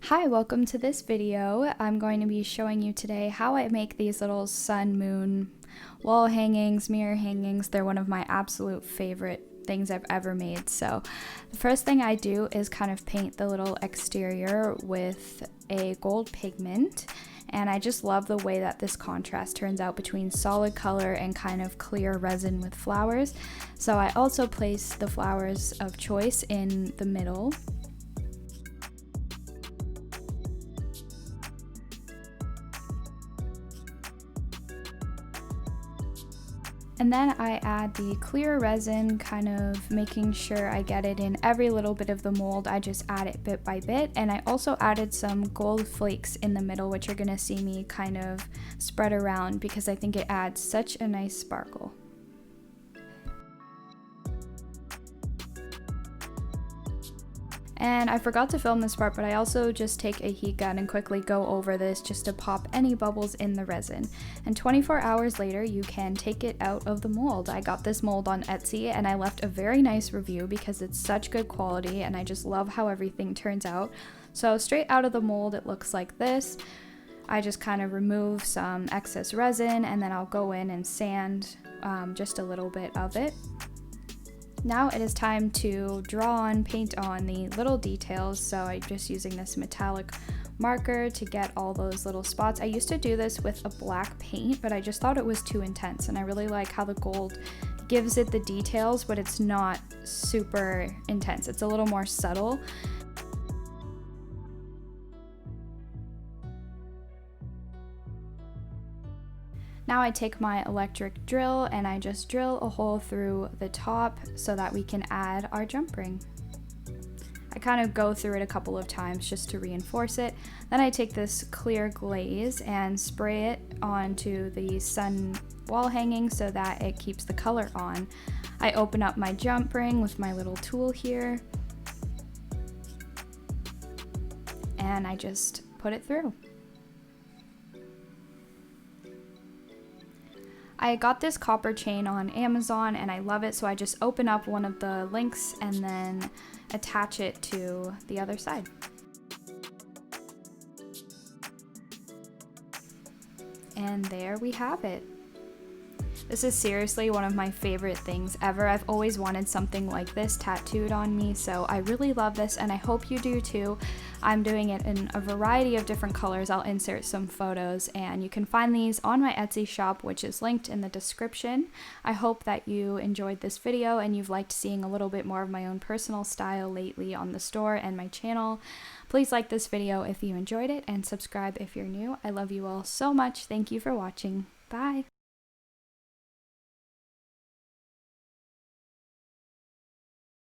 Hi, welcome to this video. I'm going to be showing you today how I make these little sun, moon, wall hangings, mirror hangings. They're one of my absolute favorite things I've ever made. So the first thing I do is kind of paint the little exterior with a gold pigment. And I just love the way that this contrast turns out between solid color and kind of clear resin with flowers. So I also place the flowers of choice in the middle. And then I add the clear resin, kind of making sure I get it in every little bit of the mold. I just add it bit by bit. And I also added some gold flakes in the middle, which you're gonna see me kind of spread around because I think it adds such a nice sparkle. And I forgot to film this part, but I also just take a heat gun and quickly go over this just to pop any bubbles in the resin. And 24 hours later, you can take it out of the mold. I got this mold on Etsy and I left a very nice review because it's such good quality and I just love how everything turns out. So straight out of the mold, it looks like this. I just kind of remove some excess resin and then I'll go in and sand just a little bit of it. Now it is time to draw on, paint on the little details, so I'm just using this metallic marker to get all those little spots. I used to do this with a black paint, but I just thought it was too intense, and I really like how the gold gives it the details, but it's not super intense. It's a little more subtle. Now I take my electric drill and I just drill a hole through the top so that we can add our jump ring. I kind of go through it a couple of times just to reinforce it. Then I take this clear glaze and spray it onto the sun wall hanging so that it keeps the color on. I open up my jump ring with my little tool here and I just put it through. I got this copper chain on Amazon and I love it, so I just open up one of the links and then attach it to the other side. And there we have it. This is seriously one of my favorite things ever. I've always wanted something like this tattooed on me, so I really love this and I hope you do too. I'm doing it in a variety of different colors. I'll insert some photos and you can find these on my Etsy shop, which is linked in the description. I hope that you enjoyed this video and you've liked seeing a little bit more of my own personal style lately on the store and my channel. Please like this video if you enjoyed it and subscribe if you're new. I love you all so much. Thank you for watching. Bye!